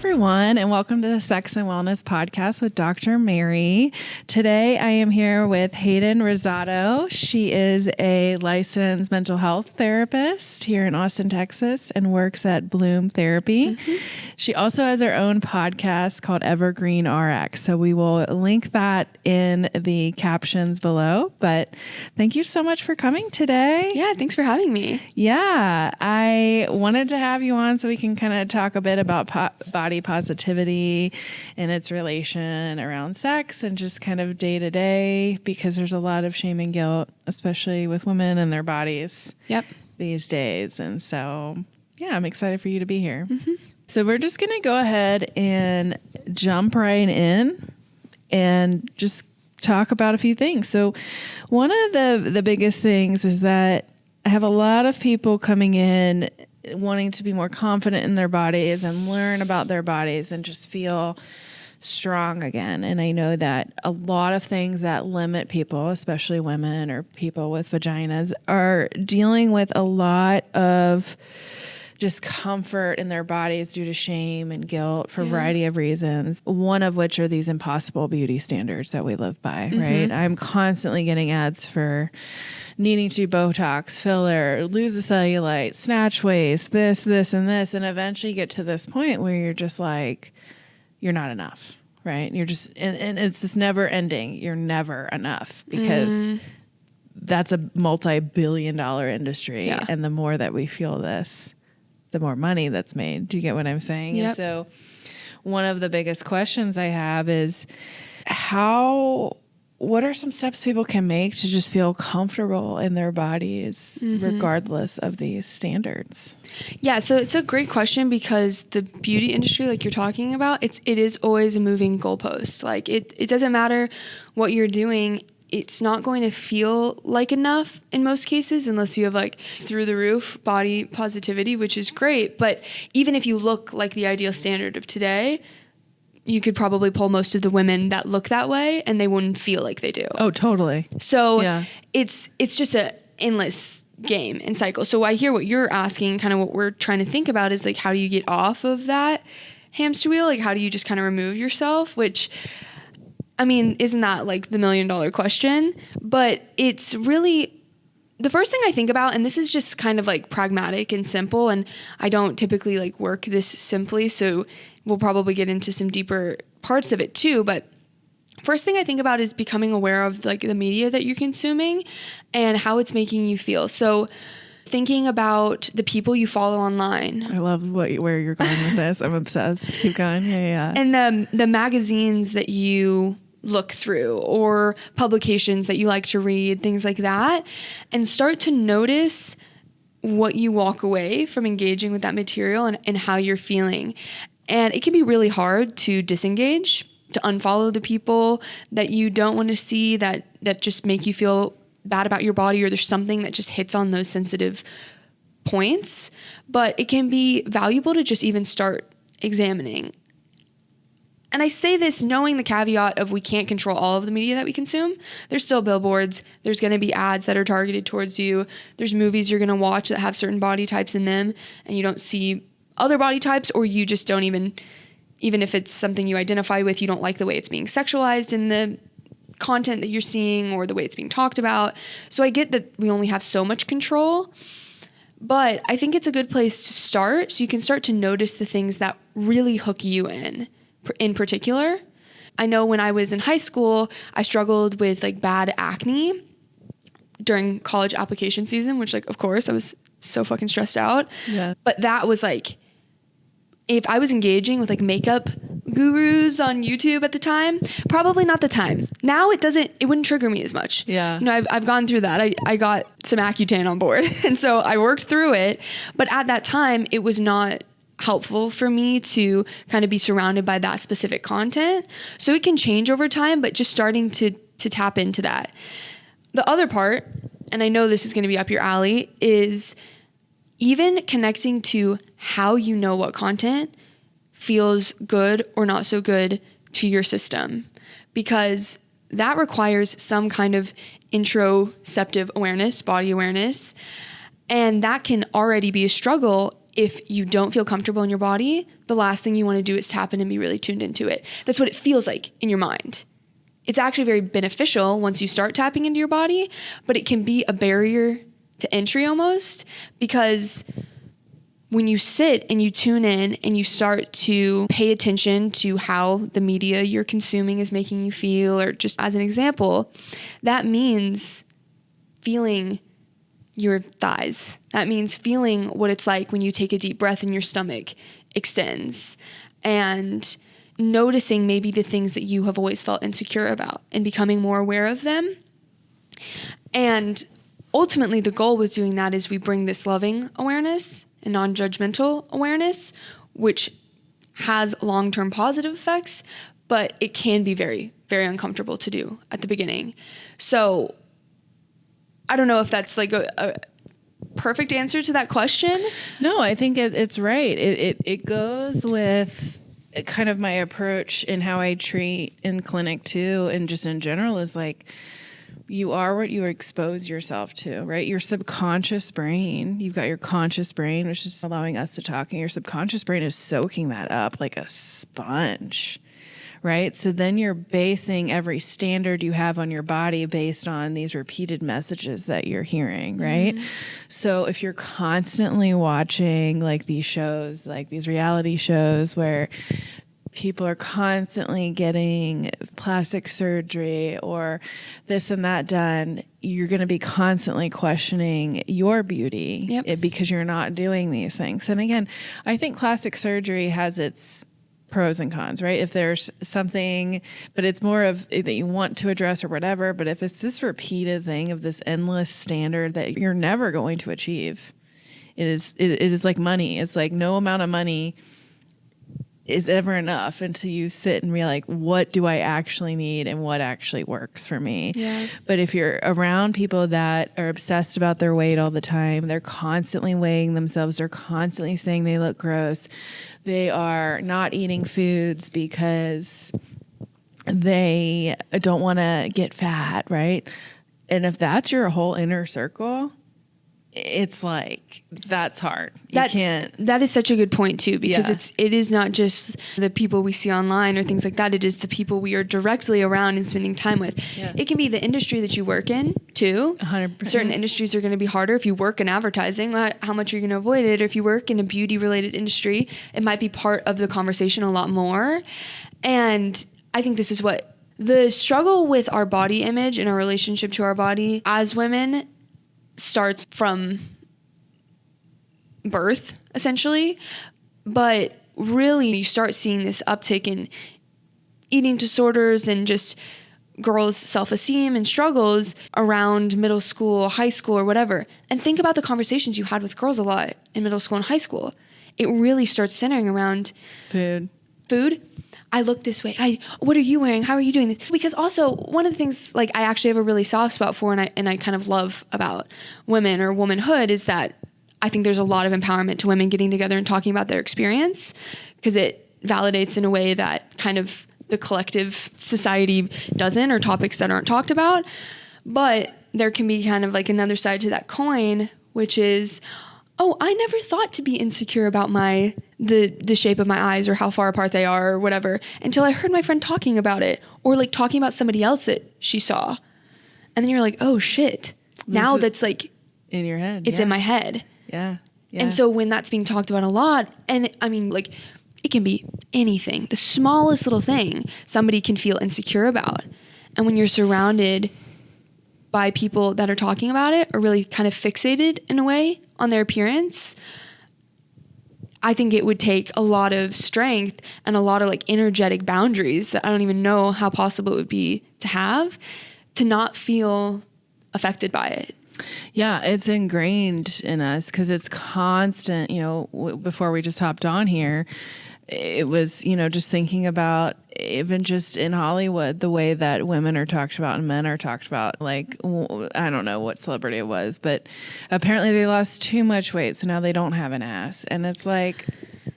everyone, and welcome to the Sex and Wellness Podcast with Dr. Mary. Today, I am here with Hayden Rosado. She is a licensed mental health therapist here in Austin, Texas, and works at Bloom Therapy. She also has her own podcast called Evergreen RX, so we will link that in the captions below. But thank you so much for coming today. Yeah, thanks for having me. Yeah, I wanted to have you on so we can kind of talk a bit about body positivity and its relation around sex and just kind of day to day, because there's a lot of shame and guilt, especially with women and their bodies these days. And so, yeah, I'm excited for you to be here. So we're just going to go ahead and jump right in and just talk about a few things. So one of the biggest things is that I have a lot of people coming in wanting to be more confident in their bodies and learn about their bodies and just feel strong again. And I know that a lot of things that limit people, especially women or people with vaginas, are dealing with a lot of discomfort in their bodies due to shame and guilt for a variety of reasons. One of which are these impossible beauty standards that we live by, right? I'm constantly getting ads for needing to do Botox, filler, lose the cellulite, snatch waist, this, and this. And eventually you get to this point where you're just like, you're not enough, right? You're just, and it's just never ending. You're never enough because that's a multi-billion-dollar industry. Yeah. And the more that we feel this, the more money that's made. Do you get what I'm saying? Yep. And so one of the biggest questions I have is what are some steps people can make to just feel comfortable in their bodies regardless of these standards? Yeah, so it's a great question because the beauty industry, like you're talking about, it is always a moving goalpost. Like it doesn't matter what you're doing. It's not going to feel like enough in most cases unless you have like through the roof body positivity, which is great. But even if you look like the ideal standard of today, you could probably pull most of the women that look that way and they wouldn't feel like they do. Oh, totally. So it's just a endless game and cycle. So I hear what you're asking, kind of what we're trying to think about is like, how do you get off of that hamster wheel? Like, how do you just kind of remove yourself? Which, I mean, isn't that like the $1 million question? But it's really the first thing I think about, and this is just kind of like pragmatic and simple, and I don't typically like work this simply, so we'll probably get into some deeper parts of it too. But first thing I think about is becoming aware of like the media that you're consuming and how it's making you feel. So thinking about the people you follow online. I love where you're going with this. I'm obsessed. Keep going. Yeah. And the magazines that you look through or publications that you like to read, things like that, and start to notice what you walk away from engaging with that material and how you're feeling. And it can be really hard to disengage, to unfollow the people that you don't want to see that just make you feel bad about your body, or there's something that just hits on those sensitive points. But it can be valuable to just even start examining. And I say this knowing the caveat of we can't control all of the media that we consume. There's still billboards. There's going to be ads that are targeted towards you. There's movies you're going to watch that have certain body types in them and you don't see other body types, or you just don't even if it's something you identify with, you don't like the way it's being sexualized in the content that you're seeing or the way it's being talked about. So I get that we only have so much control, but I think it's a good place to start so you can start to notice the things that really hook you in particular. I know when I was in high school, I struggled with like bad acne during college application season, which like, of course, I was so fucking stressed out. Yeah. But that was like, if I was engaging with like makeup gurus on YouTube at the time, probably not the time. Now it wouldn't trigger me as much. Yeah. You know, I've gone through that. I got some Accutane on board. And so I worked through it. But at that time, it was not helpful for me to kind of be surrounded by that specific content. So it can change over time, but just starting to tap into that. The other part, and I know this is going to be up your alley, is even connecting to how you know what content feels good or not so good to your system, because that requires some kind of interoceptive awareness, body awareness, and that can already be a struggle if you don't feel comfortable in your body, the last thing you want to do is tap in and be really tuned into it. That's what it feels like in your mind. It's actually very beneficial once you start tapping into your body, but it can be a barrier to entry almost, because when you sit and you tune in and you start to pay attention to how the media you're consuming is making you feel, or just as an example, that means feeling your thighs. That means feeling what it's like when you take a deep breath and your stomach extends, and noticing maybe the things that you have always felt insecure about and becoming more aware of them. And ultimately, the goal with doing that is we bring this loving awareness and non-judgmental awareness, which has long-term positive effects, but it can be very, very uncomfortable to do at the beginning. So I don't know if that's like a perfect answer to that question. No, I think it's right. It goes with kind of my approach in how I treat in clinic too, and just in general, is like, you are what you expose yourself to, right? Your subconscious brain, you've got your conscious brain, which is allowing us to talk, and your subconscious brain is soaking that up like a sponge, right? So then you're basing every standard you have on your body based on these repeated messages that you're hearing, right? Mm-hmm. So if you're constantly watching like these shows, like these reality shows where people are constantly getting plastic surgery or this and that done, you're going to be constantly questioning your beauty because you're not doing these things. And again, I think plastic surgery has its pros and cons, right? If there's something, but it's more of that you want to address or whatever. But if it's this repeated thing of this endless standard that you're never going to achieve, it is like money. It's like no amount of money is ever enough until you sit and be like, what do I actually need and what actually works for me? Yeah. But if you're around people that are obsessed about their weight all the time, they're constantly weighing themselves, they're constantly saying they look gross, they are not eating foods because they don't want to get fat, right? And if that's your whole inner circle, it's like, that's hard. That is such a good point too, because it is not just the people we see online or things like that. It is the people we are directly around and spending time with. Yeah. It can be the industry that you work in too. 100%. Certain industries are going to be harder. If you work in advertising, how much are you going to avoid it? Or if you work in a beauty related industry, it might be part of the conversation a lot more. And I think this is what the struggle with our body image and our relationship to our body as women starts from birth, essentially. But really, you start seeing this uptick in eating disorders and just girls' self-esteem and struggles around middle school, high school, or whatever. And think about the conversations you had with girls a lot in middle school and high school. It really starts centering around food. I look this way. What are you wearing? How are you doing this? Because also one of the things like I actually have a really soft spot for and I kind of love about women or womanhood is that I think there's a lot of empowerment to women getting together and talking about their experience, because it validates in a way that kind of the collective society doesn't, or topics that aren't talked about. But there can be kind of like another side to that coin, which is, oh, I never thought to be insecure about the shape of my eyes or how far apart they are or whatever until I heard my friend talking about it, or like talking about somebody else that she saw. And then you're like, oh shit. Now that's like in your head. It's in my head. Yeah. And so when that's being talked about a lot, and I mean, like, it can be anything, the smallest little thing somebody can feel insecure about. And when you're surrounded by people that are talking about it or really kind of fixated in a way on their appearance, I think it would take a lot of strength and a lot of like energetic boundaries that I don't even know how possible it would be to have to not feel affected by it. Yeah, it's ingrained in us because it's constant. Before we just hopped on here, it was, just thinking about even just in Hollywood, the way that women are talked about and men are talked about. Like, I don't know what celebrity it was, but apparently they lost too much weight, so now they don't have an ass. And it's like,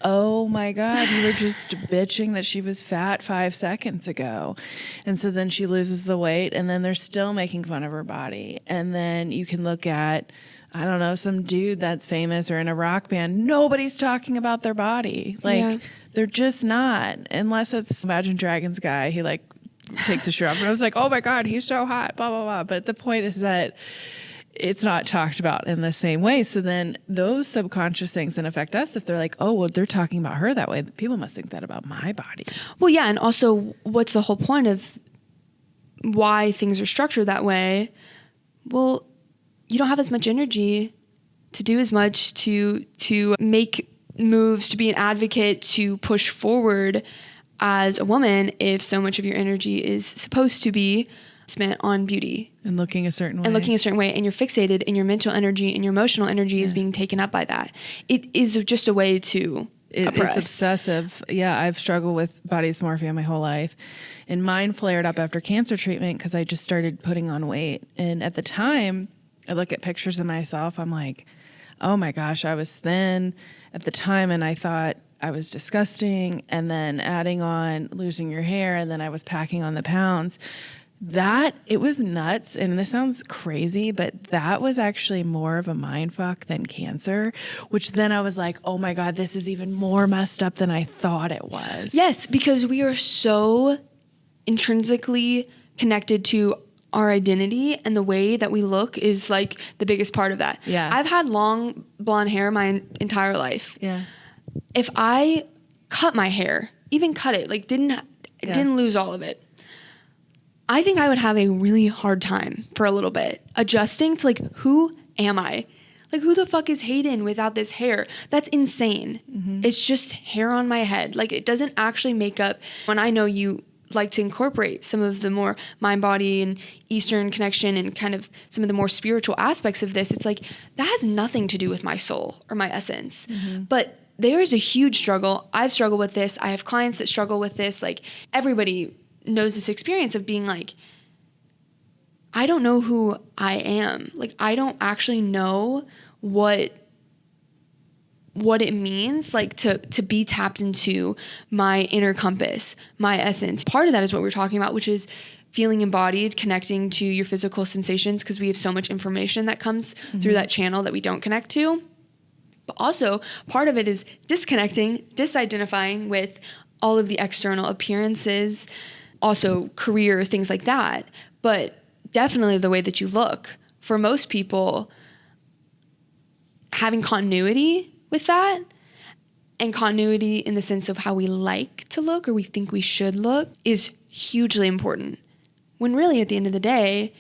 oh my God, you were just bitching that she was fat 5 seconds ago. And so then she loses the weight, and then they're still making fun of her body. And then you can look at I don't know, some dude that's famous or in a rock band, nobody's talking about their body. Like, Yeah. they're just not, unless it's Imagine Dragons guy. He like takes a shirt off and I was like, oh my God, he's so hot, blah, blah, blah. But the point is that it's not talked about in the same way. So then those subconscious things then affect us. If they're like, oh, well, they're talking about her that way, people must think that about my body. Well, yeah. And also, what's the whole point of why things are structured that way? Well, you don't have as much energy to do as much, to make moves, to be an advocate, to push forward as a woman if so much of your energy is supposed to be spent on beauty And looking a certain way. And you're fixated, and your mental energy and your emotional energy is being taken up by that. It is just a way to oppress. It's obsessive. Yeah, I've struggled with body dysmorphia my whole life. And mine flared up after cancer treatment because I just started putting on weight. And at the time, I look at pictures of myself, I'm like, oh my gosh, I was thin at the time, and I thought I was disgusting. And then adding on losing your hair, and then I was packing on the pounds. It was nuts. And this sounds crazy, but that was actually more of a mind fuck than cancer, which then I was like, oh my God, this is even more messed up than I thought it was. Yes, because we are so intrinsically connected to our identity, and the way that we look is like the biggest part of that. Yeah. I've had long blonde hair my entire life. Yeah. If I cut my hair, even cut it, like didn't lose all of it, I think I would have a really hard time for a little bit adjusting to like, who am I? Like, who the fuck is Hayden without this hair? That's insane. Mm-hmm. It's just hair on my head. Like, it doesn't actually make up. When I know you like to incorporate some of the more mind, body, and Eastern connection and kind of some of the more spiritual aspects of this, it's like, that has nothing to do with my soul or my essence. Mm-hmm. But there is a huge struggle. I've struggled with this. I have clients that struggle with this. Like, everybody knows this experience of being like, I don't know who I am. Like, I don't actually know what it means, like, to be tapped into my inner compass, my essence. Part of that is what we're talking about, which is feeling embodied, connecting to your physical sensations, because we have so much information that comes through that channel that we don't connect to. But also, part of it is disconnecting, disidentifying with all of the external appearances, also career, things like that. But definitely the way that you look. For most people, having continuity with that, and continuity in the sense of how we like to look or we think we should look, is hugely important. When really, at the end of the day,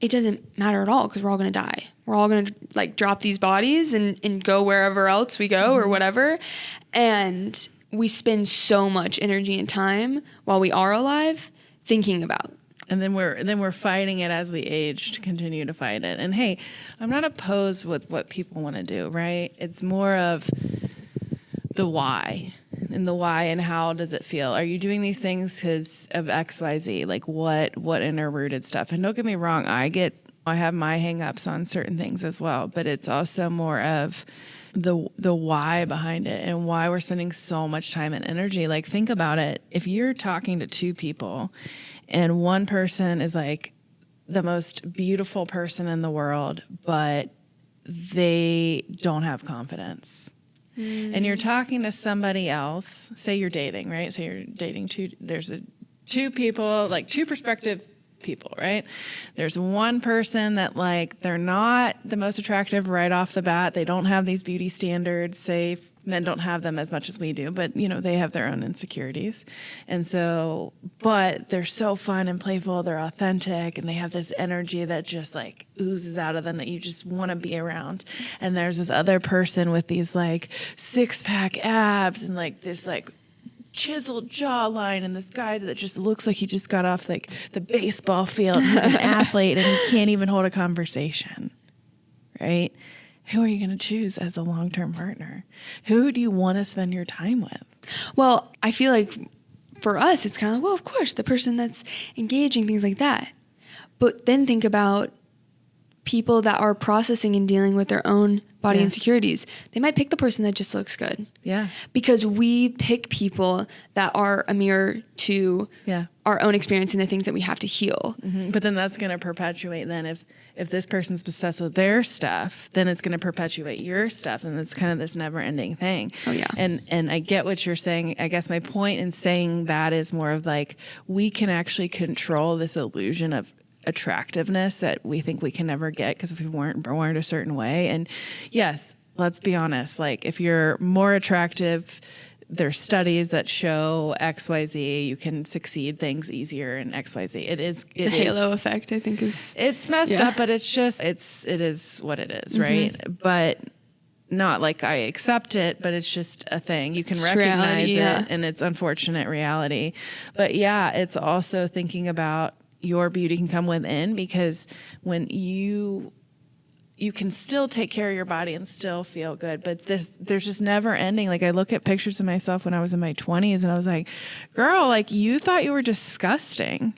it doesn't matter at all, because we're all going to die. We're all going to like drop these bodies and go wherever else we go or whatever. And we spend so much energy and time while we are alive thinking about. And then we're fighting it as we age to continue to fight it. And hey, I'm not opposed with what people want to do, right? It's more of the why and how does it feel? Are you doing these things because of X, Y, Z? Like what inner rooted stuff? And don't get me wrong, I have my hang-ups on certain things as well, but it's also more of the why behind it and why we're spending so much time and energy. Like, think about it. If you're talking to two people and one person is like the most beautiful person in the world, but they don't have confidence. And you're talking to somebody else, say you're dating, right? Say you're dating two people, like two prospective people, right? There's one person that like, they're not the most attractive right off the bat. They don't have these beauty standards. Say men don't have them as much as we do, but you know, they have their own insecurities. And so, but they're so fun and playful. They're authentic and they have this energy that just like oozes out of them that you just want to be around. And there's this other person with these like 6-pack abs and like this like chiseled jawline, and this guy that just looks like he just got off like the baseball field. He's an athlete and he can't even hold a conversation, right? Who are you going to choose as a long-term partner? Who do you want to spend your time with? Well, I feel like for us, it's kind of like, well, of course, the person that's engaging, things like that. But then think about people that are processing and dealing with their own body Yeah. insecurities, they might pick the person that just looks good. Yeah. Because we pick people that are a mirror to Yeah. our own experience and the things that we have to heal. Mm-hmm. But then that's going to perpetuate then if this person's obsessed with their stuff, then it's going to perpetuate your stuff. And it's kind of this never ending thing. Oh, yeah. And I get what you're saying. I guess my point in saying that is more of like, we can actually control this illusion of attractiveness that we think we can never get because if we weren't born a certain way. And yes, let's be honest, like if you're more attractive, there's studies that show XYZ, you can succeed things easier in XYZ. The halo effect, I think, is it's messed up, but it's just it is what it is, right? But not like I accept it, but it's just a thing. You can recognize reality, it and it's unfortunate reality. But yeah, it's also thinking about your beauty can come within, because when you can still take care of your body and still feel good, but there's just never ending. Like I look at pictures of myself when I was in my 20s and I was like, girl, like you thought you were disgusting.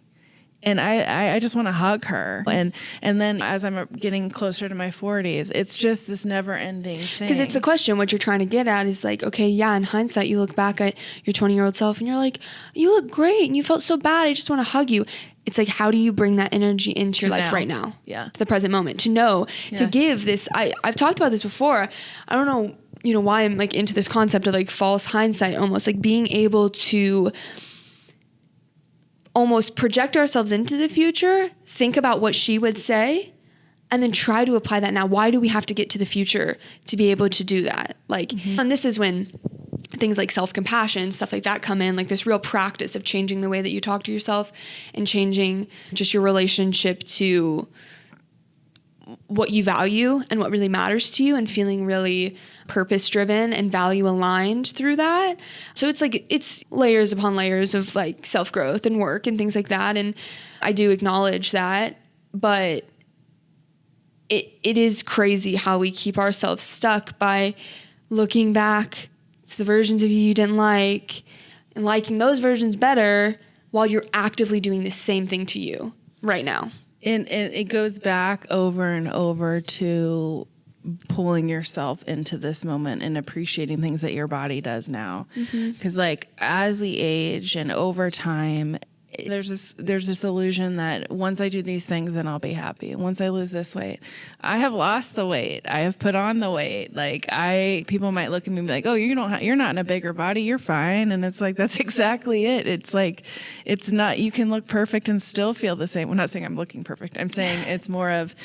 And I just want to hug her. And then as I'm getting closer to my 40s, it's just this never ending thing. Because it's the question, what you're trying to get at is like, okay, yeah, in hindsight, you look back at your 20-year-old self and you're like, you look great and you felt so bad. I just want to hug you. It's like, how do you bring that energy into your life right now? Yeah. To the present moment, to know, to give this. I've talked about this before. I don't know, why I'm like into this concept of like false hindsight, almost like being able to almost project ourselves into the future, think about what she would say, and then try to apply that now. Why do we have to get to the future to be able to do that? Like, and this is when things like self-compassion, stuff like that come in, like this real practice of changing the way that you talk to yourself and changing just your relationship to what you value and what really matters to you and feeling really purpose-driven and value-aligned through that. So it's like, it's layers upon layers of like self-growth and work and things like that. And I do acknowledge that, but it is crazy how we keep ourselves stuck by looking back to the versions of you didn't like and liking those versions better while you're actively doing the same thing to you right now. And it goes back over and over to pulling yourself into this moment and appreciating things that your body does now. Because like as we age and over time, there's this illusion that once I do these things, then I'll be happy. Once I lose this weight, I have lost the weight. I have put on the weight. Like people might look at me and be like, oh, you're not in a bigger body. You're fine. And it's like, that's exactly it. It's like, it's not, you can look perfect and still feel the same. I'm not saying I'm looking perfect. I'm saying it's more of,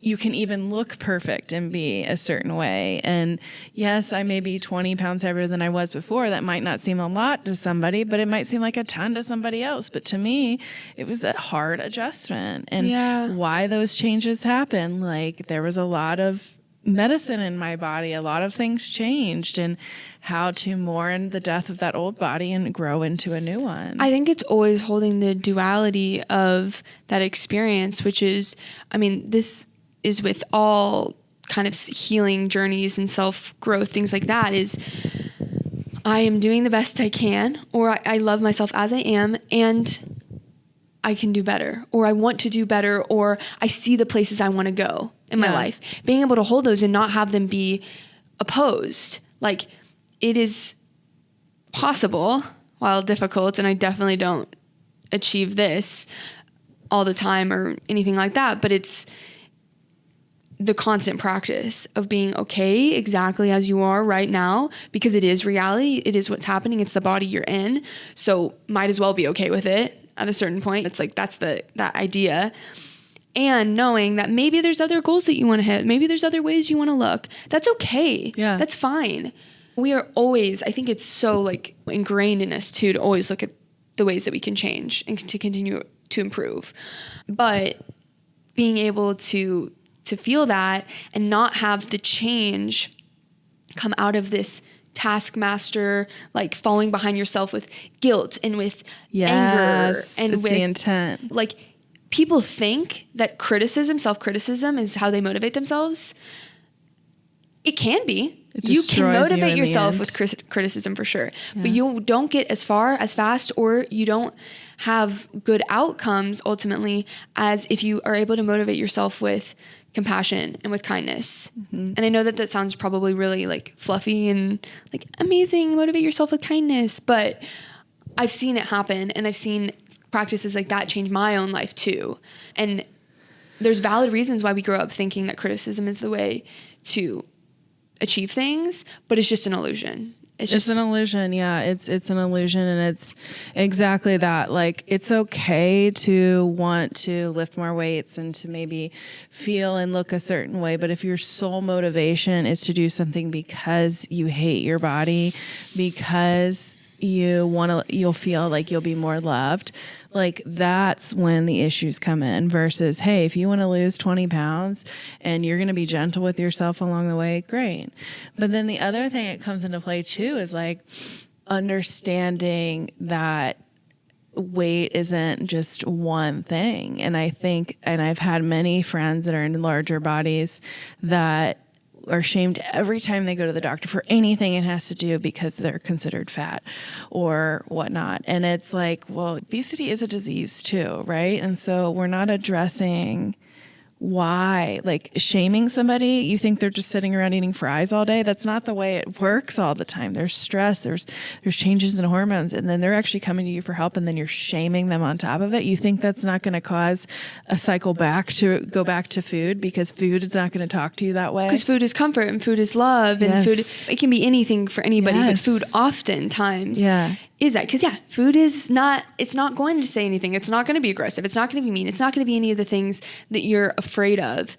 you can even look perfect and be a certain way. And yes, I may be 20 pounds heavier than I was before. That might not seem a lot to somebody, but it might seem like a ton to somebody else. But to me, it was a hard adjustment. And why those changes happen, like there was a lot of medicine in my body. A lot of things changed, and how to mourn the death of that old body and grow into a new one. I think it's always holding the duality of that experience, which is, I mean, this is with all kind of healing journeys and self-growth, things like that, is I am doing the best I can, or I love myself as I am, and I can do better, or I want to do better, or I see the places I want to go in my life. Being able to hold those and not have them be opposed. Like, it is possible, while difficult, and I definitely don't achieve this all the time or anything like that, but it's the constant practice of being okay exactly as you are right now, because it is reality. It is what's happening. It's the body you're in. So might as well be okay with it at a certain point. It's like, that's that idea. And knowing that maybe there's other goals that you want to hit. Maybe there's other ways you want to look. That's okay. Yeah. That's fine. We are always, I think it's so like ingrained in us too, to always look at the ways that we can change and to continue to improve. But being able to feel that and not have the change come out of this taskmaster, like falling behind yourself with guilt and with anger and with the intent. Like, people think that self-criticism is how they motivate themselves. It can be. You can motivate in yourself the with criticism for sure, Yeah. but you don't get as far, as fast, or you don't have good outcomes ultimately as if you are able to motivate yourself with compassion and with kindness. And I know that that sounds probably really like fluffy and like amazing, motivate yourself with kindness, but I've seen it happen, and I've seen practices like that change my own life too. And there's valid reasons why we grow up thinking that criticism is the way to achieve things, but it's just an illusion. It's an illusion. Yeah, it's an illusion, and it's exactly that. Like, it's okay to want to lift more weights and to maybe feel and look a certain way, but if your sole motivation is to do something because you hate your body, because you'll feel like you'll be more loved, like that's when the issues come in, versus, hey, if you want to lose 20 pounds and you're going to be gentle with yourself along the way, great. But then the other thing that comes into play too is like understanding that weight isn't just one thing. And I think, and I've had many friends that are in larger bodies that are shamed every time they go to the doctor for anything it has to do because they're considered fat or whatnot. And it's like, well, obesity is a disease too, right? And so we're not addressing why, like shaming somebody, you think they're just sitting around eating fries all day. That's not the way it works all the time. There's stress, there's changes in hormones, and then they're actually coming to you for help, and then you're shaming them on top of it. You think that's not going to cause a cycle to go back to food, because food is not going to talk to you that way. Because food is comfort and food is love, and food, it can be anything for anybody, but food oftentimes is that. Because food is not, it's not going to say anything. It's not going to be aggressive. It's not going to be mean. It's not going to be any of the things that you're afraid of.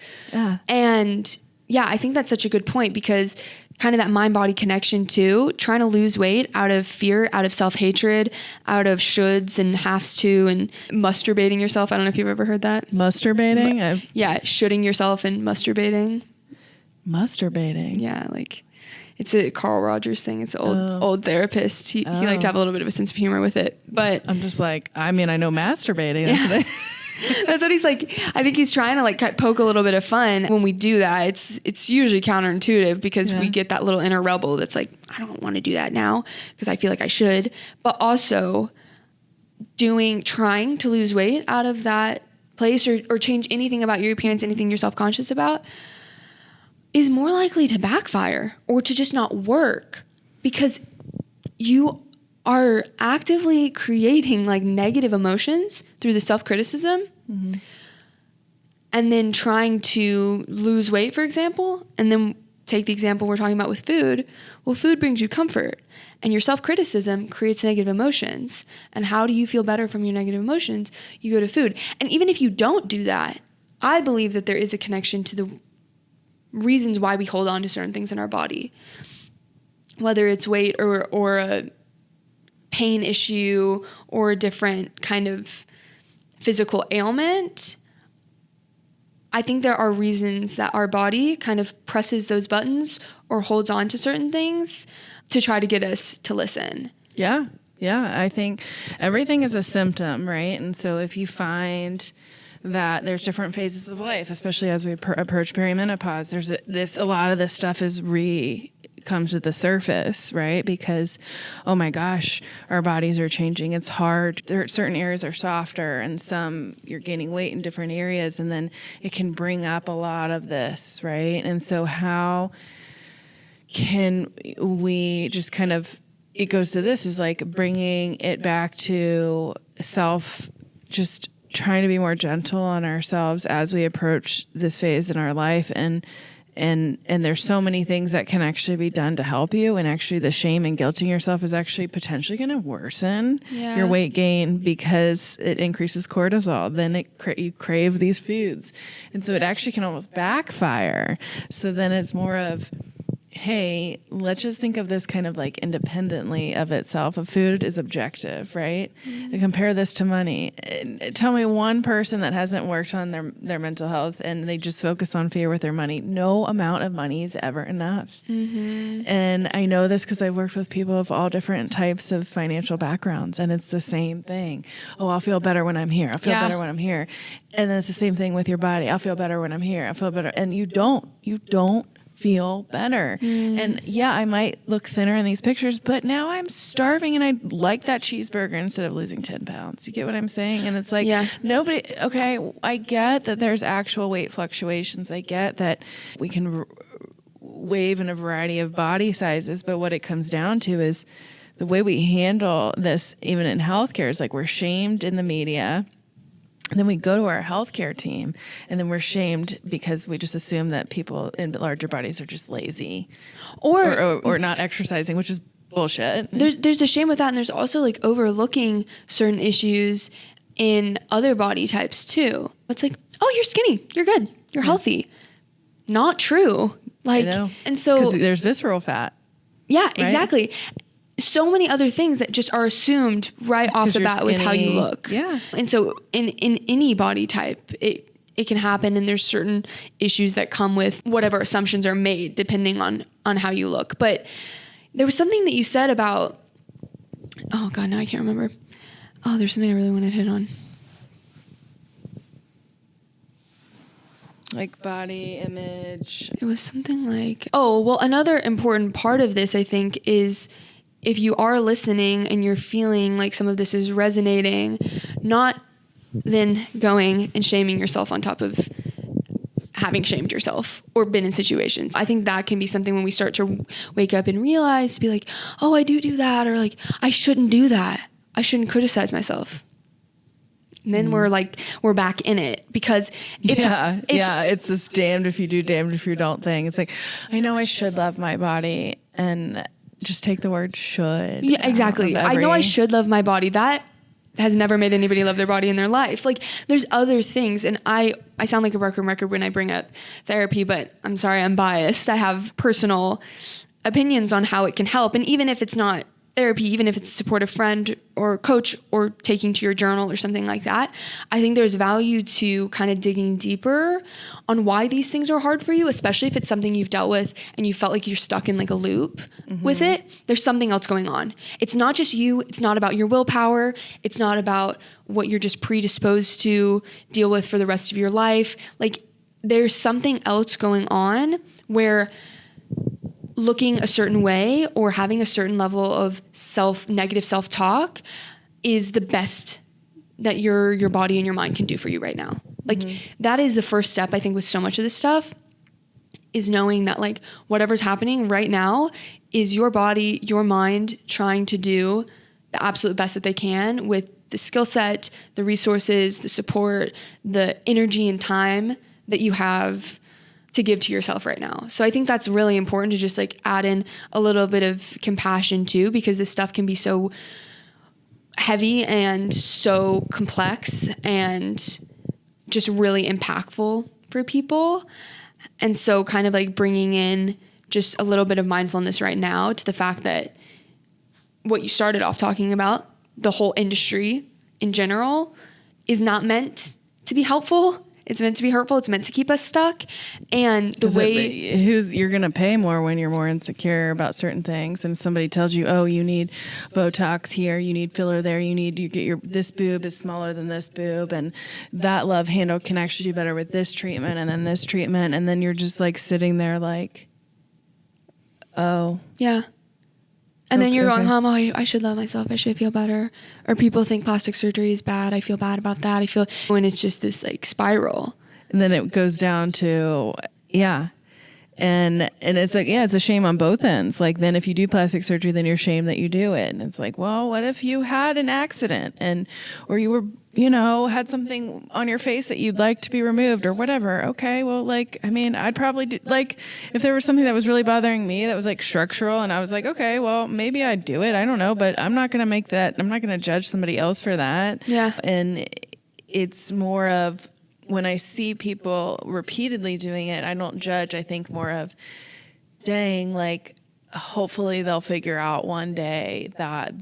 And I think that's such a good point, because kind of that mind-body connection too, trying to lose weight out of fear, out of self-hatred, out of shoulds and has to, and masturbating yourself. I don't know if you've ever heard that. Masturbating? Shoulding yourself and masturbating. Masturbating? Yeah, like it's a Carl Rogers thing. It's an old therapist. He liked to have a little bit of a sense of humor with it. But I'm just like, I mean, I know masturbating. That's what he's like. I think he's trying to like poke a little bit of fun. When we do that, it's usually counterintuitive, because we get that little inner rebel that's like, I don't want to do that now because I feel like I should. But also trying to lose weight out of that place, or change anything about your appearance, anything you're self-conscious about, is more likely to backfire or to just not work, because you are actively creating like negative emotions through the self-criticism. And then trying to lose weight, for example, and then take the example we're talking about with food. Well, food brings you comfort, and your self-criticism creates negative emotions. And how do you feel better from your negative emotions? You go to food. And even if you don't do that, I believe that there is a connection to the reasons why we hold on to certain things in our body, whether it's weight or a pain issue or a different kind of physical ailment. I think there are reasons that our body kind of presses those buttons or holds on to certain things to try to get us to listen. Yeah. I think everything is a symptom, right? And so if you find that there's different phases of life, especially as we approach perimenopause, a lot of this stuff comes to the surface, right? Because, oh my gosh, our bodies are changing. It's hard. Certain areas are softer, and some you're gaining weight in different areas, and then it can bring up a lot of this, right? And so how can we just kind of, it goes to this, is like bringing it back to just trying to be more gentle on ourselves as we approach this phase in our life. And there's so many things that can actually be done to help you. And actually the shame and guilting yourself is actually potentially going to worsen your weight gain, because it increases cortisol. Then you crave these foods. And so it actually can almost backfire. So then it's more of, hey, let's just think of this kind of like independently of itself. A food is objective, right? And compare this to money. Tell me one person that hasn't worked on their mental health and they just focus on fear with their money. No amount of money is ever enough. And I know this because I've worked with people of all different types of financial backgrounds, and it's the same thing. Oh, I'll feel better when I'm here. I'll feel better when I'm here. And then it's the same thing with your body. I'll feel better when I'm here. I'll feel better. And you don't feel better. And yeah, I might look thinner in these pictures, but now I'm starving and I like that cheeseburger instead of losing 10 pounds. You get what I'm saying? And it's like, okay, I get that there's actual weight fluctuations. I get that we can wave in a variety of body sizes, but what it comes down to is the way we handle this, even in healthcare, is like we're shamed in the media. And then we go to our healthcare team, and then we're shamed because we just assume that people in larger bodies are just lazy or not exercising, which is bullshit. There's a shame with that, and there's also like overlooking certain issues in other body types too. It's like, oh, you're skinny, you're good, you're healthy. Not true. Like, and so because there's visceral fat. Yeah, right? Exactly. So many other things that just are assumed right off the bat with how you look. Yeah. And so in any body type, it can happen, and there's certain issues that come with whatever assumptions are made depending on how you look. But there was something that you said about, oh God, now I can't remember. Oh, there's something I really wanted to hit on. Like body image. It was something like, oh, well, another important part of this, I think, is if you are listening and you're feeling like some of this is resonating, not then going and shaming yourself on top of having shamed yourself or been in situations. I think that can be something when we start to wake up and realize, to be like, oh, I do that, or like, I shouldn't do that. I shouldn't criticize myself. And then we're back in it, because it's this damned if you do, damned if you don't thing. It's like, I know I should love my body, and just take the word should. Yeah, exactly. I know I should love my body. That has never made anybody love their body in their life. Like, there's other things, and I sound like a broken record when I bring up therapy, but I'm sorry, I'm biased. I have personal opinions on how it can help, and even if it's not therapy, even if it's a supportive friend or coach or taking to your journal or something like that, I think there's value to kind of digging deeper on why these things are hard for you, especially if it's something you've dealt with and you felt like you're stuck in like a loop with it. There's something else going on. It's not just you. It's not about your willpower. It's not about what you're just predisposed to deal with for the rest of your life. Like, there's something else going on where looking a certain way or having a certain level of negative self-talk is the best that your body and your mind can do for you right now. Like, that is the first step, I think, with so much of this stuff, is knowing that like whatever's happening right now is your body, your mind trying to do the absolute best that they can with the skill set, the resources, the support, the energy and time that you have to give to yourself right now. So I think that's really important to just like add in a little bit of compassion too, because this stuff can be so heavy and so complex and just really impactful for people. And so kind of like bringing in just a little bit of mindfulness right now to the fact that what you started off talking about, the whole industry in general, is not meant to be helpful. It's meant to be hurtful. It's meant to keep us stuck. And the way you're going to pay more when you're more insecure about certain things. And somebody tells you, oh, you need Botox here, you need filler there, you get this boob is smaller than this boob, and that love handle can actually do better with this treatment and then this treatment. And then you're just like sitting there like, oh. Yeah. And then you're going home, oh, I should love myself. I should feel better. Or people think plastic surgery is bad. I feel bad about that. When it's just this like spiral. And then it goes down to, And it's like, it's a shame on both ends. Like, then if you do plastic surgery, then you're shamed that you do it. And it's like, well, what if you had an accident or you were, had something on your face that you'd like to be removed or whatever. Okay. Well, like, I mean, I'd probably do, like, if there was something that was really bothering me that was like structural and I was like, okay, well, maybe I'd do it. I don't know, but I'm not going to judge somebody else for that. Yeah. And it's more of, when I see people repeatedly doing it, I don't judge. I think more of, dang, like, hopefully they'll figure out one day that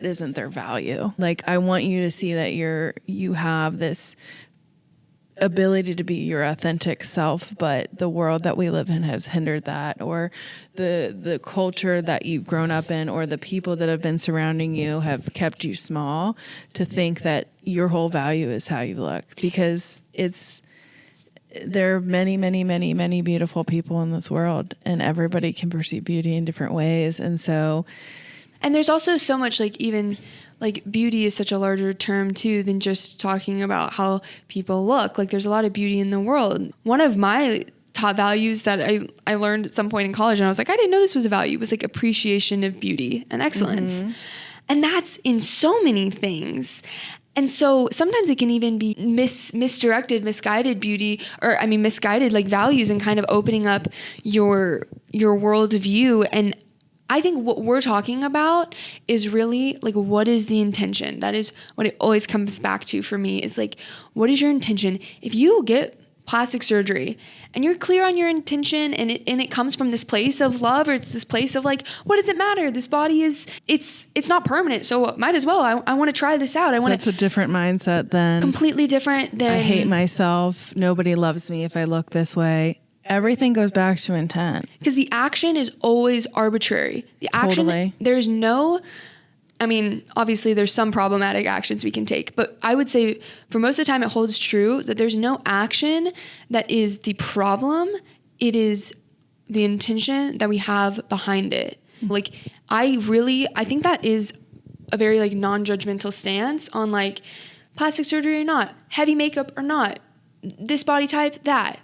isn't their value. Like, I want you to see that you have this ability to be your authentic self, but the world that we live in has hindered that, or the culture that you've grown up in, or the people that have been surrounding you have kept you small to think that your whole value is how you look, because it's there are many, many, many, many beautiful people in this world, and everybody can perceive beauty in different ways. And so, and there's also so much, like, even like beauty is such a larger term too than just talking about how people look. Like, there's a lot of beauty in the world. One of my top values that I learned at some point in college, and I was like, I didn't know this was a value, was like appreciation of beauty and excellence. Mm-hmm. And that's in so many things. And so sometimes it can even be misdirected, misguided beauty, or misguided like values, and kind of opening up your worldview. And I think what we're talking about is really like, what is the intention? That is what it always comes back to for me, is like, what is your intention? If you get plastic surgery and you're clear on your intention, and it comes from this place of love, or it's this place of like, what does it matter? This body it's not permanent, so might as well. I want to try this out. That's a different mindset than completely different than I hate myself. Nobody loves me if I look this way. Everything goes back to intent. Because the action is always arbitrary. The action, totally. There's no, obviously there's some problematic actions we can take, but I would say for most of the time it holds true that there's no action that is the problem. It is the intention that we have behind it. Mm-hmm. Like, I think that is a very like non-judgmental stance on like plastic surgery or not, heavy makeup or not, this body type, that.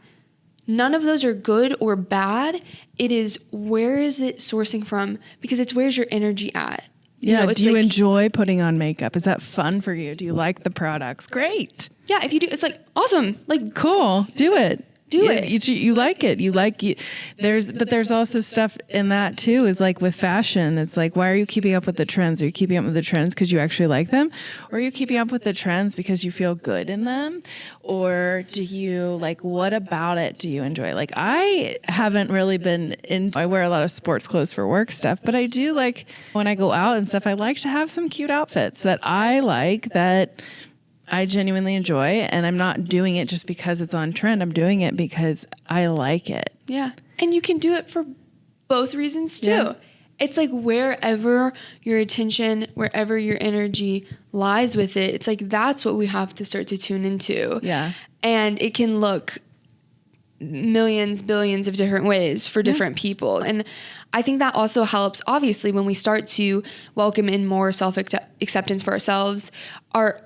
None of those are good or bad. It is, where is it sourcing from? Because it's, where's your energy at? Do you enjoy putting on makeup? Is that fun for you? Do you like the products? Great. Yeah, if you do, it's like awesome. Like, cool. Do it. Do it. You like it. There's also stuff in that too, is like with fashion. It's like, why are you keeping up with the trends? Are you keeping up with the trends because you actually like them? Or are you keeping up with the trends because you feel good in them? Or do you like, what about it do you enjoy? Like, I haven't really been I wear a lot of sports clothes for work stuff, but I do like when I go out and stuff, I like to have some cute outfits that I like, that I genuinely enjoy, and I'm not doing it just because it's on trend. I'm doing it because I like it. Yeah. And you can do it for both reasons too. Yeah. It's like, wherever your attention, wherever your energy lies with it, it's like, that's what we have to start to tune into. Yeah. And it can look millions, billions of different ways for different people. And I think that also helps, obviously, when we start to welcome in more self-acceptance for ourselves, our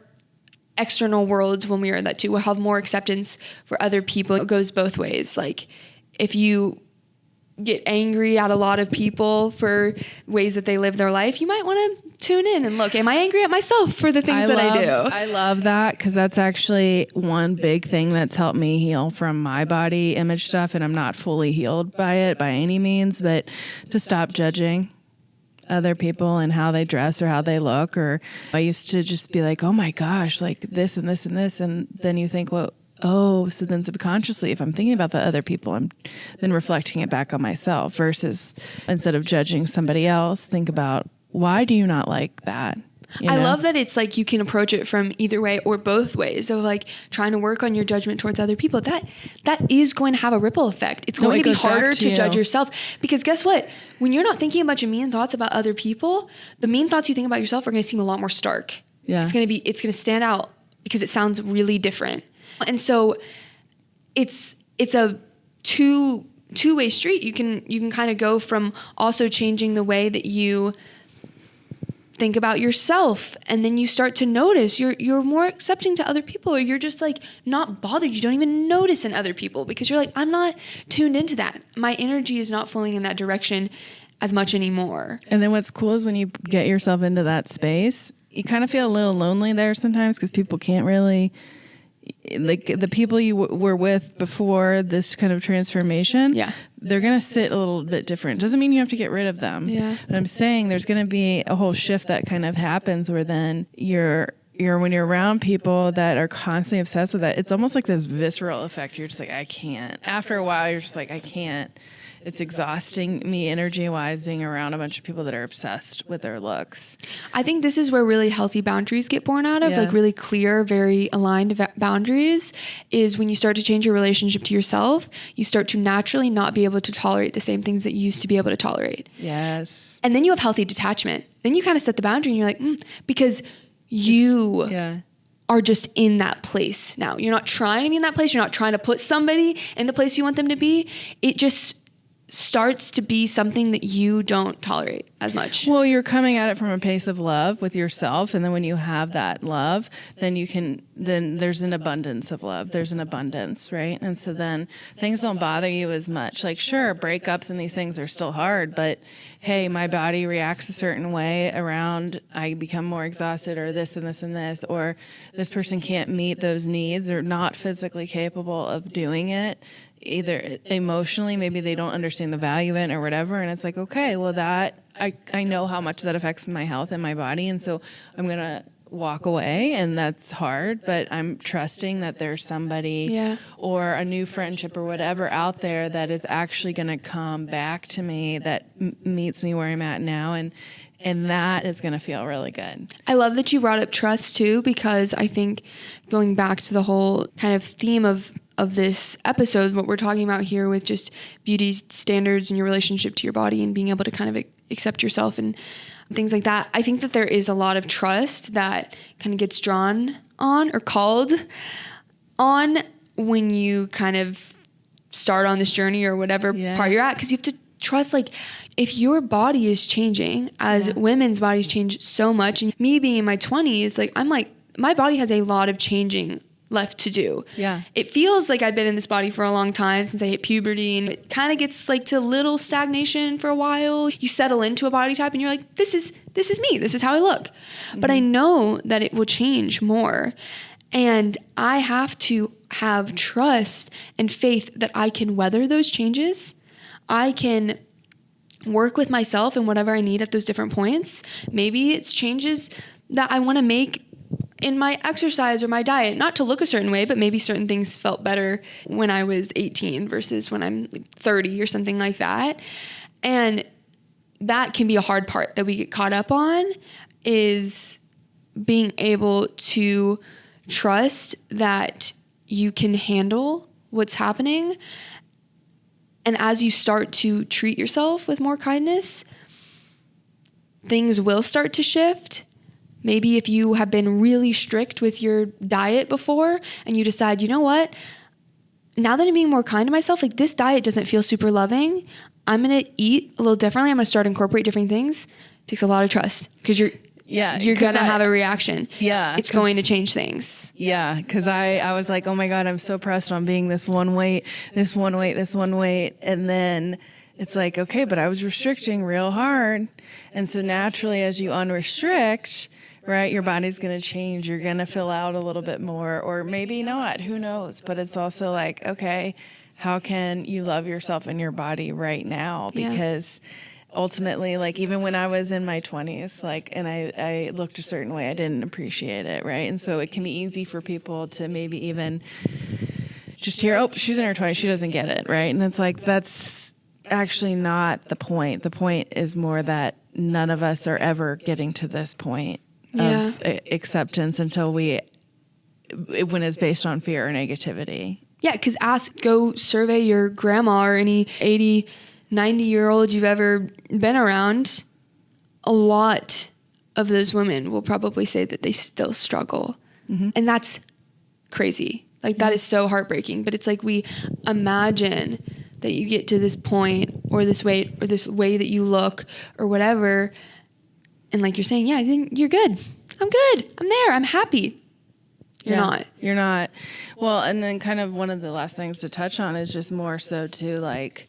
external worlds, when we are in that too, we'll have more acceptance for other people. It goes both ways. Like, if you get angry at a lot of people for ways that they live their life, you might want to tune in and look, am I angry at myself for the things I do? I love that, because that's actually one big thing that's helped me heal from my body image stuff. And I'm not fully healed by it by any means, but to stop judging other people and how they dress or how they look. Or I used to just be like, oh my gosh, like this and this and this. And then you think, well, so then subconsciously, if I'm thinking about the other people, I'm then reflecting it back on myself, versus instead of judging somebody else, think about, why do you not like that? I love that it's like you can approach it from either way or both ways. So like trying to work on your judgment towards other people, that is going to have a ripple effect. It's going to be harder to judge yourself, because guess what? When you're not thinking a bunch of mean thoughts about other people, the mean thoughts you think about yourself are going to seem a lot more stark. Yeah. It's going to stand out because it sounds really different. And so it's a two-way street. You can kind of go from also changing the way that you think about yourself, and then you start to notice you're more accepting to other people, or you're just like not bothered. You don't even notice in other people because you're like, I'm not tuned into that. My energy is not flowing in that direction as much anymore. And then what's cool is when you get yourself into that space, you kind of feel a little lonely there sometimes, because people can't really, like, the people you were with before this kind of transformation, they're going to sit a little bit different. Doesn't mean you have to get rid of them. Yeah. But I'm saying there's going to be a whole shift that kind of happens, where then when you're around people that are constantly obsessed with that, it's almost like this visceral effect. You're just like, I can't. After a while, you're just like, I can't. It's exhausting me energy-wise being around a bunch of people that are obsessed with their looks. I think this is where really healthy boundaries get born out of, like really clear, very aligned boundaries, is when you start to change your relationship to yourself, you start to naturally not be able to tolerate the same things that you used to be able to tolerate. Yes. And then you have healthy detachment. Then you kind of set the boundary and you're like, because you are just in that place now. You're not trying to be in that place. You're not trying to put somebody in the place you want them to be. It just starts to be something that you don't tolerate as much. Well, you're coming at it from a place of love with yourself. And then when you have that love, then there's an abundance of love. There's an abundance, right? And so then things don't bother you as much. Like, sure, breakups and these things are still hard, but hey, my body reacts a certain way around, I become more exhausted, or this and this and this, or this person can't meet those needs or not physically capable of doing it. Either emotionally, maybe they don't understand the value in it or whatever. And it's like, okay, well, that I know how much that affects my health and my body. And so I'm going to walk away, and that's hard, but I'm trusting that there's somebody or a new friendship or whatever out there that is actually going to come back to me that meets me where I'm at now. And that is going to feel really good. I love that you brought up trust too, because I think going back to the whole kind of theme of this episode, what we're talking about here with just beauty standards and your relationship to your body and being able to kind of accept yourself and things like that. I think that there is a lot of trust that kind of gets drawn on or called on when you kind of start on this journey or whatever part you're at, because you have to trust, like, if your body is changing, as women's bodies change so much, and me being in my 20s, like, I'm like, my body has a lot of changing left to do. Yeah. It feels like I've been in this body for a long time since I hit puberty, and it kind of gets like to little stagnation for a while. You settle into a body type and you're like, this is me. This is how I look. Mm-hmm. But I know that it will change more. And I have to have trust and faith that I can weather those changes. I can work with myself and whatever I need at those different points. Maybe it's changes that I want to make in my exercise or my diet, not to look a certain way, but maybe certain things felt better when I was 18 versus when I'm 30 or something like that. And that can be a hard part that we get caught up on, is being able to trust that you can handle what's happening. And as you start to treat yourself with more kindness, things will start to shift. Maybe if you have been really strict with your diet before and you decide, you know what, now that I'm being more kind to myself, like, this diet doesn't feel super loving, I'm going to eat a little differently. I'm going to start incorporate different things. It takes a lot of trust, because you're going to have a reaction. Yeah. It's going to change things. Yeah. Because I was like, oh my God, I'm so pressed on being this one weight. And then it's like, okay, but I was restricting real hard. And so naturally, as you unrestrict, right, your body's going to change. You're going to fill out a little bit more, or maybe not. Who knows? But it's also like, okay, how can you love yourself and your body right now? Because ultimately, like, even when I was in my 20s, like, and I looked a certain way, I didn't appreciate it, right? And so it can be easy for people to maybe even just hear, oh, she's in her 20s, she doesn't get it, right? And it's like, that's actually not the point. The point is more that none of us are ever getting to this point of acceptance until when it's based on fear or negativity. Yeah, because go survey your grandma or any 80, 90-year-old you've ever been around. A lot of those women will probably say that they still struggle. Mm-hmm. And that's crazy. Like, that is so heartbreaking. But it's like, we imagine that you get to this point or this weight or this way that you look or whatever, and like you're saying, yeah, then you're good. I'm good. I'm there. I'm happy. You're not. You're not. Well, and then kind of one of the last things to touch on is just more so too, like,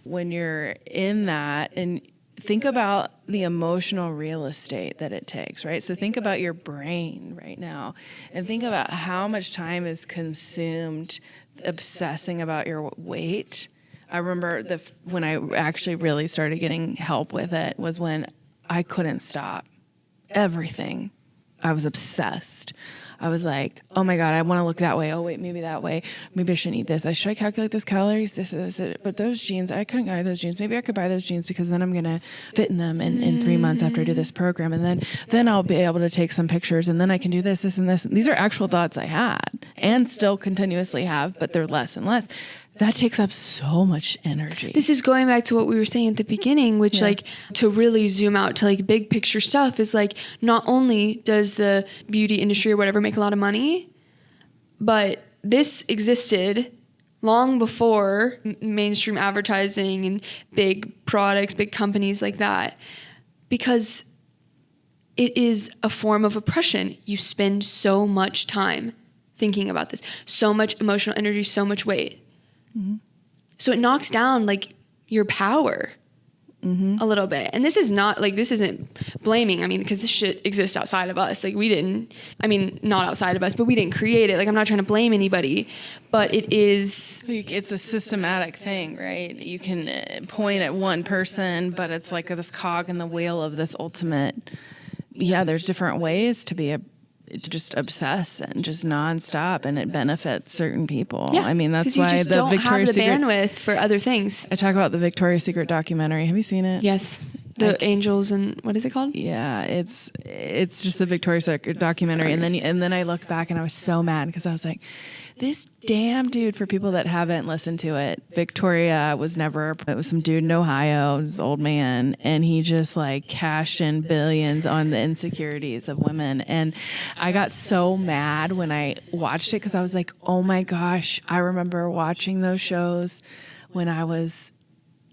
when you're in that, and think about the emotional real estate that it takes, right? So think about your brain right now, and think about how much time is consumed obsessing about your weight. I remember when I actually really started getting help with it was when I couldn't stop. Everything. I was obsessed. I was like, oh my God, I want to look that way. Oh wait, maybe that way. Maybe I shouldn't eat this. Should I calculate those calories? This. But those jeans, I couldn't buy those jeans. Maybe I could buy those jeans because then I'm going to fit in them in 3 months after I do this program. And then I'll be able to take some pictures, and then I can do this, and this. These are actual thoughts I had and still continuously have, but they're less and less. that takes up so much energy. This is going back to what we were saying at the beginning, which like to really zoom out to like big picture stuff is like, not only does the beauty industry or whatever make a lot of money, but this existed long before mainstream advertising and big products, big companies like that, because it is a form of oppression. You spend so much time thinking about this, so much emotional energy, so much weight. Mm-hmm. So it knocks down like your power a little bit. And this is not like, this isn't blaming. I mean, because this shit exists outside of us. Like we didn't, I mean, not outside of us, but we didn't create it. Like I'm not trying to blame anybody, but it is. It's a systematic thing, right? You can point at one person, but it's like this cog in the wheel of this ultimate. Yeah, there's different ways to be just obsess and just nonstop, and it benefits certain people. Yeah, I mean, that's you why just the don't Victoria's have the Secret bandwidth for other things. I talk about the Victoria's Secret documentary. Have you seen it? Yes, the angels and what is it called? Yeah, it's just the Victoria's Secret documentary, and then I looked back and I was so mad because I was like, this damn dude, for people that haven't listened to it, Victoria it was some dude in Ohio, this old man, and he just like cashed in billions on the insecurities of women. And I got so mad when I watched it because I was like, oh my gosh, I remember watching those shows when I was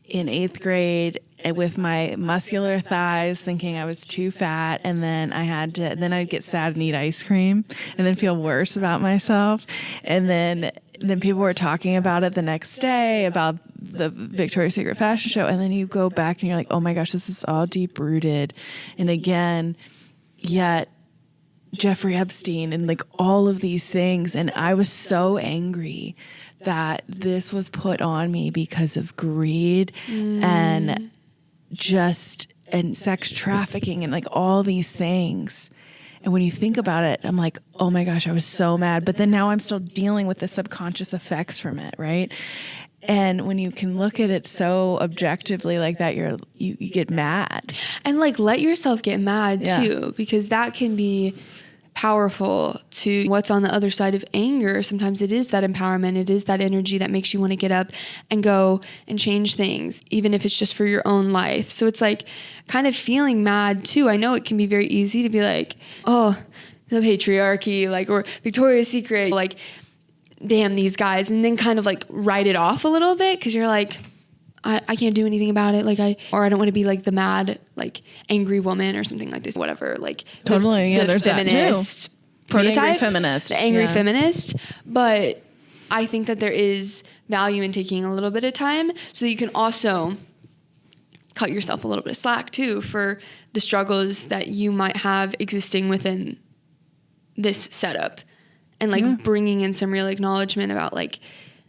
in 8th grade with my muscular thighs, thinking I was too fat, and then I'd get sad and eat ice cream and then feel worse about myself. And then people were talking about it the next day about the Victoria's Secret fashion show, and then you go back and you're like, oh my gosh, this is all deep rooted. And again, yet Jeffrey Epstein and like all of these things, and I was so angry that this was put on me because of greed and sex trafficking and like all these things. And when you think about it, I'm like, oh my gosh, I was so mad. But then now I'm still dealing with the subconscious effects from it, right? And when you can look at it so objectively like that, you get mad. And like let yourself get mad too, because that can be powerful to what's on the other side of anger. Sometimes it is that empowerment. It is that energy that makes you want to get up and go and change things, even if it's just for your own life. So it's like kind of feeling mad too. I know it can be very easy to be like, oh, the patriarchy, like, or Victoria's Secret, like, damn these guys. And then kind of like write it off a little bit because you're like, I can't do anything about it. Like I don't want to be like the mad, like angry woman or something like this, whatever. Like totally. the there's feminist that too. Prototype, the angry feminist. The angry feminist. But I think that there is value in taking a little bit of time so that you can also cut yourself a little bit of slack too for the struggles that you might have existing within this setup, and like bringing in some real acknowledgement about like,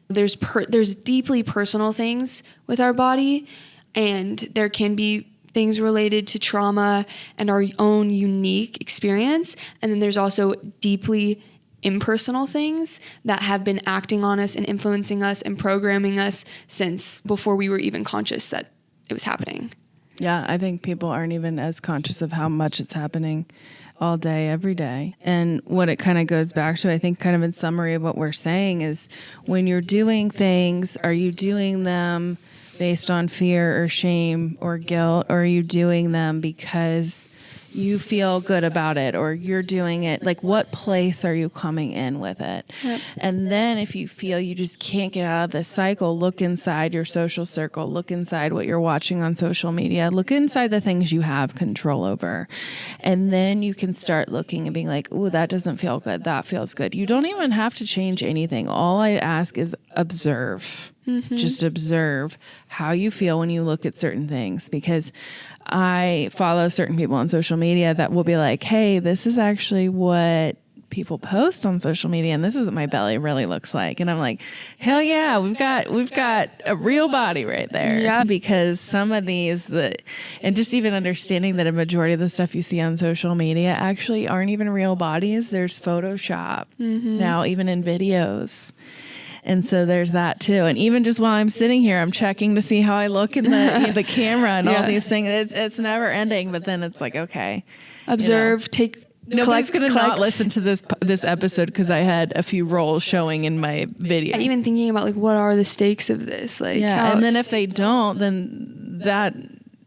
there's deeply personal things with our body, and there can be things related to trauma and our own unique experience. And then there's also deeply impersonal things that have been acting on us and influencing us and programming us since before we were even conscious that it was happening. Yeah, I think people aren't even as conscious of how much it's happening all day, every day. And what it kind of goes back to, I think kind of in summary of what we're saying is when you're doing things, are you doing them based on fear or shame or guilt, or are you doing them because you feel good about it, or you're doing it, like what place are you coming in with it? Yep. And then if you feel you just can't get out of this cycle, look inside your social circle, look inside what you're watching on social media, look inside the things you have control over. And then you can start looking and being like, ooh, that doesn't feel good. That feels good. You don't even have to change anything. All I ask is observe. Mm-hmm. Just observe how you feel when you look at certain things, because I follow certain people on social media that will be like, hey, this is actually what people post on social media, and this is what my belly really looks like. And I'm like, hell yeah, we've got a real body right there. Yeah. Because some of these and just even understanding that a majority of the stuff you see on social media actually aren't even real bodies. There's Photoshop now, even in videos. And so there's that too. And even just while I'm sitting here, I'm checking to see how I look in the camera and all these things. It's never ending, but then it's like, okay. Observe, take Nobody's going to not listen to this episode because I had a few rolls showing in my video. Even thinking about like, what are the stakes of this? Like, and then if they don't, then that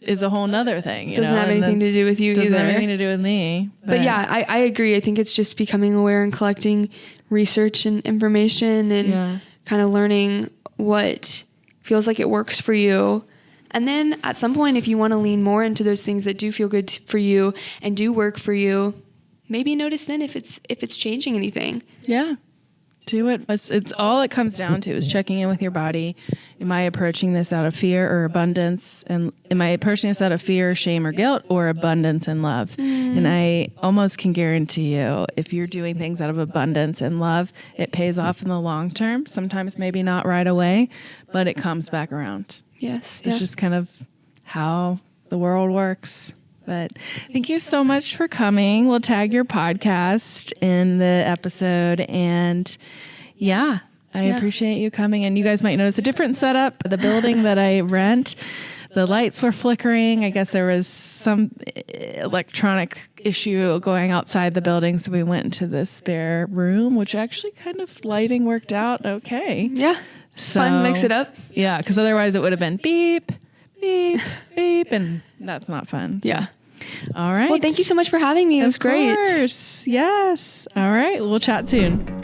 is a whole nother thing. Doesn't have anything to do with you either. Doesn't have anything to do with me. But yeah, I agree. I think it's just becoming aware and collecting research and information and kind of learning what feels like it works for you. And then at some point, if you want to lean more into those things that do feel good for you and do work for you, maybe notice then if it's changing anything. Yeah. Do it. It's all it comes down to is checking in with your body. Am I approaching this out of fear or abundance? And am I approaching this out of fear, shame, or guilt, or abundance and love? And I almost can guarantee you, if you're doing things out of abundance and love, it pays off in the long term. Sometimes maybe not right away, but it comes back around. Yes. It's just kind of how the world works. But thank you so much for coming. We'll tag your podcast in the episode. And I appreciate you coming. And you guys might notice a different setup. The building that I rent, the lights were flickering. I guess there was some electronic issue going outside the building. So we went into the spare room, which actually kind of lighting worked out okay. Yeah. So, fun. Mix it up. Yeah. Because otherwise it would have been beep, beep, beep. And that's not fun. So. Yeah. All right. Well, thank you so much for having me. It was great. Of course. Yes. All right. We'll chat soon.